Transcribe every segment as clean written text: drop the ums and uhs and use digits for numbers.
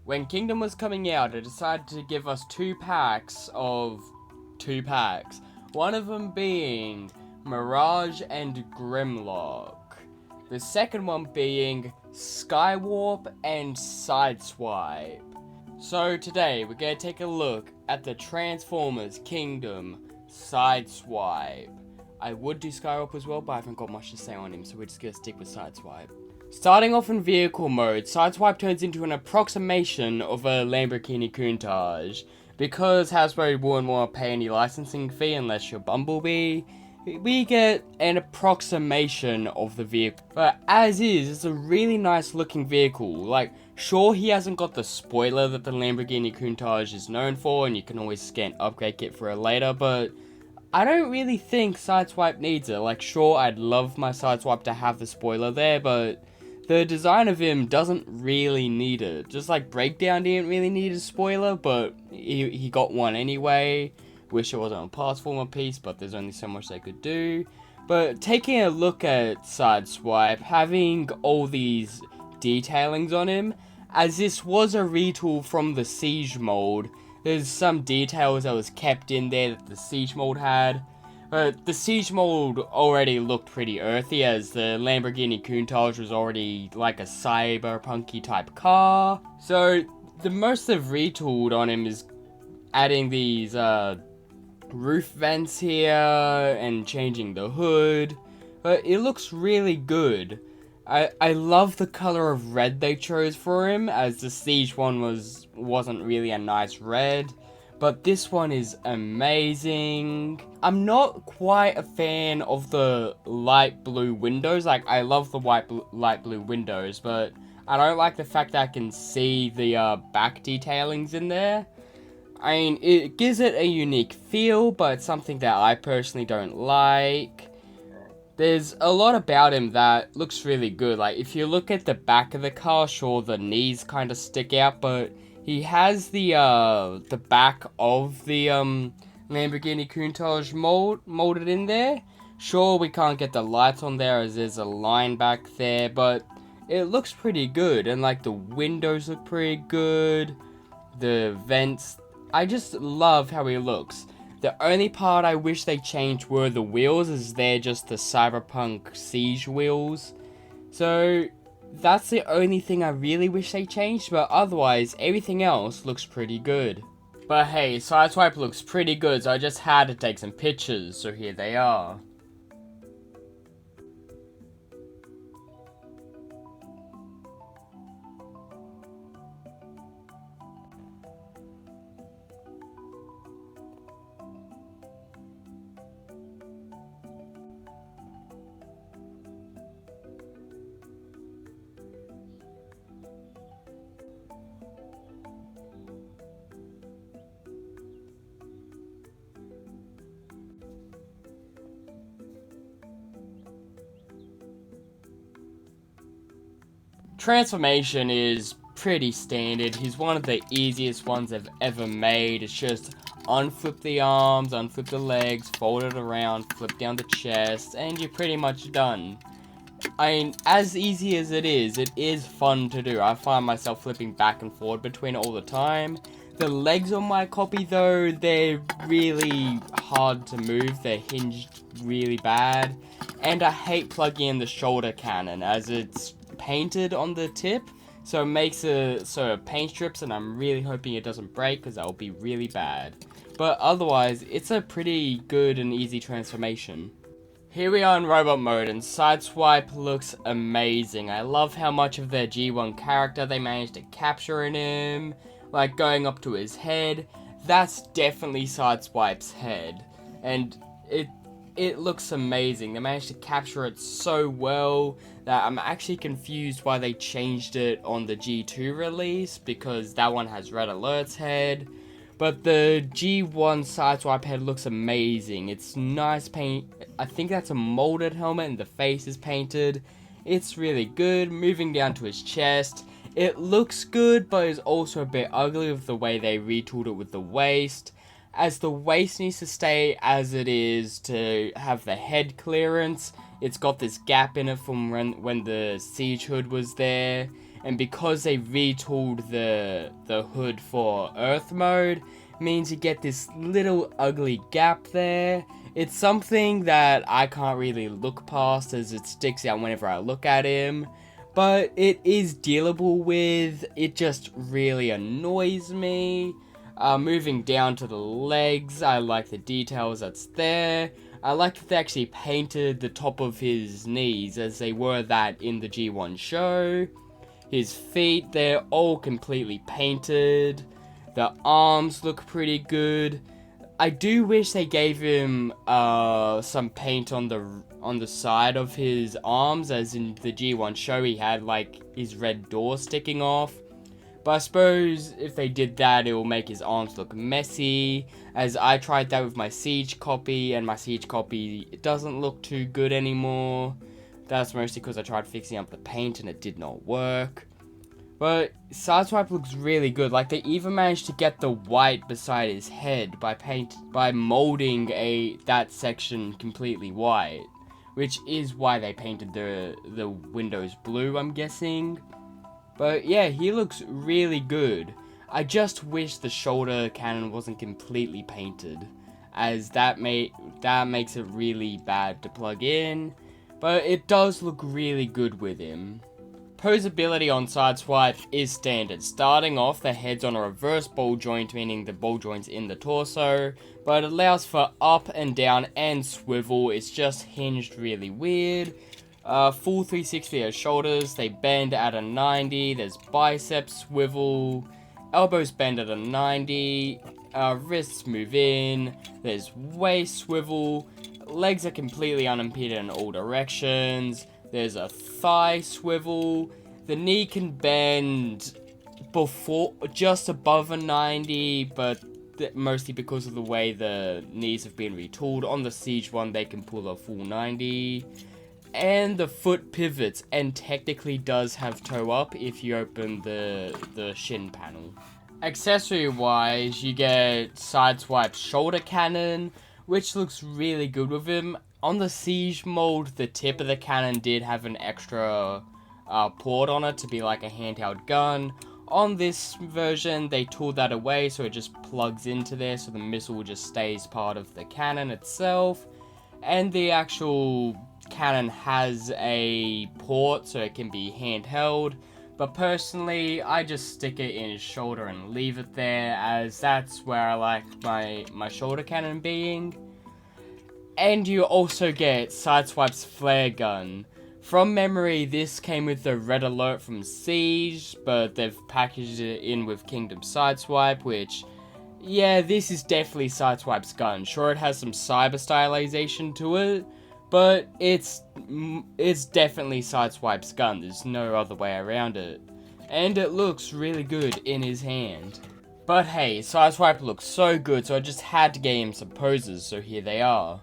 When Kingdom was coming out, it decided to give us two packs. One of them being Mirage and Grimlock. The second one being Skywarp and Sideswipe. So today we're going to take a look at the Transformers Kingdom Sideswipe. I would do Skywarp as well, but I haven't got much to say on him, so we're just going to stick with Sideswipe. Starting off in vehicle mode, Sideswipe turns into an approximation of a Lamborghini Countach. Because Hasbro wouldn't want to pay any licensing fee unless you're Bumblebee, we get an approximation of the vehicle. But as is, it's a really nice looking vehicle. Like, sure, he hasn't got the spoiler that the Lamborghini Countach is known for, and you can always scan upgrade kit for it later, but I don't really think Sideswipe needs it. Like, sure, I'd love my Sideswipe to have the spoiler there, but the design of him doesn't really need it. Just like Breakdown didn't really need a spoiler, but he got one anyway. Wish it wasn't a Transformer piece, but there's only so much they could do. But taking a look at Sideswipe, having all these detailings on him, as this was a retool from the Siege mold, there's some details that was kept in there that the Siege mold had. But the Siege mold already looked pretty earthy, as the Lamborghini Countach was already like a cyberpunky type car. So the most they've retooled on him is adding these roof vents here and changing the hood. But it looks really good. I love the color of red they chose for him, as the Siege one wasn't really a nice red. But this one is amazing. I'm not quite a fan of the light blue windows. Like, I love the light blue windows, but I don't like the fact that I can see the back detailings in there. I mean, it gives it a unique feel, but it's something that I personally don't like. There's a lot about him that looks really good. Like, if you look at the back of the car, sure, the knees kind of stick out, but he has the back of the Lamborghini Countach molded in there. Sure, we can't get the lights on there as there's a line back there, but it looks pretty good. And like the windows look pretty good. The vents, I just love how he looks. The only part I wish they changed were the wheels, as they're just the Cyberpunk Siege wheels. So that's the only thing I really wish they changed, but otherwise, everything else looks pretty good. But hey, Sideswipe looks pretty good, so I just had to take some pictures, so here they are. Transformation is pretty standard. He's one of the easiest ones I've ever made. It's just unflip the arms, unflip the legs, fold it around, flip down the chest, and you're pretty much done. I mean, as easy as it is fun to do. I find myself flipping back and forward between it all the time. The legs on my copy, though, they're really hard to move. They're hinged really bad. And I hate plugging in the shoulder cannon, as it's painted on the tip, so it makes it paint strips, and I'm really hoping it doesn't break, because that will be really bad. But otherwise, it's a pretty good and easy transformation. Here we are in robot mode, and Sideswipe looks amazing. I love how much of their G1 character they managed to capture in him, like going up to his head. That's definitely Sideswipe's head, and it looks amazing. They managed to capture it so well that I'm actually confused why they changed it on the G2 release, because that one has Red Alert's head. But the G1 Sideswipe head looks amazing. It's nice paint. I think that's a molded helmet and the face is painted. It's really good. Moving down to his chest, it looks good, but it's also a bit ugly with the way they retooled it with the waist, as the waist needs to stay as it is to have the head clearance. It's got this gap in it from when the Siege hood was there, and because they retooled the hood for Earth mode, means you get this little ugly gap there. It's something that I can't really look past as it sticks out whenever I look at him, but it is dealable with. It just really annoys me. Moving down to the legs, I like the details that's there. I like that they actually painted the top of his knees as they were that in the G1 show. His feet, they're all completely painted. The arms look pretty good. I do wish they gave him some paint on the side of his arms, as in the G1 show he had like his red door sticking off. But I suppose if they did that, it will make his arms look messy, as I tried that with my Siege copy, and my Siege copy, it doesn't look too good anymore. That's mostly because I tried fixing up the paint and it did not work. But Sideswipe looks really good. Like, they even managed to get the white beside his head by molding that section completely white, which is why they painted the windows blue, I'm guessing. But yeah, he looks really good. I just wish the shoulder cannon wasn't completely painted, as that makes it really bad to plug in. But it does look really good with him. Posability on Sideswipe is standard. Starting off, the head's on a reverse ball joint, meaning the ball joint's in the torso, but it allows for up and down and swivel. It's just hinged really weird. Full 360 at shoulders, they bend at a 90, there's bicep swivel, elbows bend at a 90, wrists move in, there's waist swivel, legs are completely unimpeded in all directions, there's a thigh swivel, the knee can bend just above a 90, but mostly because of the way the knees have been retooled. On the Siege one, they can pull a full 90. And the foot pivots and technically does have toe up if you open the shin panel. Accessory wise, you get Sideswipe's shoulder cannon, which looks really good with him. On the Siege mode, the tip of the cannon did have an extra port on it to be like a handheld gun. On this version, they tooled that away, so it just plugs into there, so the missile just stays part of the cannon itself. And the actual cannon has a port, so it can be handheld. But personally, I just stick it in his shoulder and leave it there, as that's where I like my shoulder cannon being. And you also get Sideswipe's flare gun. From memory, this came with the red alert from Siege, but they've packaged it in with Kingdom Sideswipe, which, yeah, this is definitely Sideswipe's gun. Sure, it has some cyber stylization to it, but it's definitely Sideswipe's gun. There's no other way around it. And it looks really good in his hand. But hey, Sideswipe looks so good, so I just had to get him some poses, so here they are.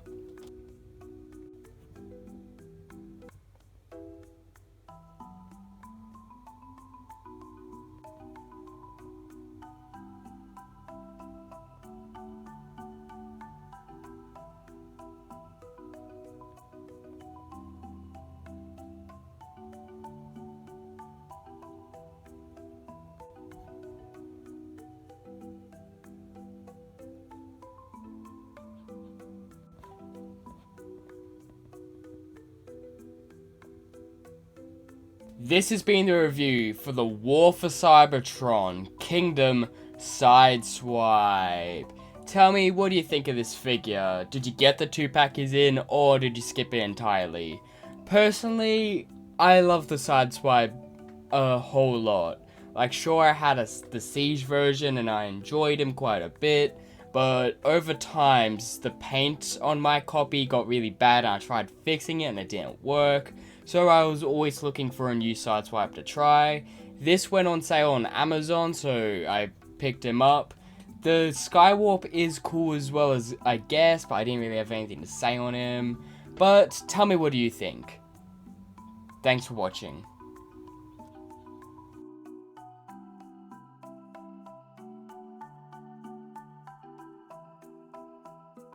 This has been the review for the War for Cybertron Kingdom Sideswipe. Tell me, what do you think of this figure? Did you get the 2-pack he's in, or did you skip it entirely? Personally, I love the Sideswipe a whole lot. Like, sure, I had the Siege version and I enjoyed him quite a bit, but over times, the paint on my copy got really bad and I tried fixing it and it didn't work. So I was always looking for a new Sideswipe to try. This went on sale on Amazon, so I picked him up. The Skywarp is cool as well, as I guess, but I didn't really have anything to say on him. But tell me, what do you think? Thanks for watching.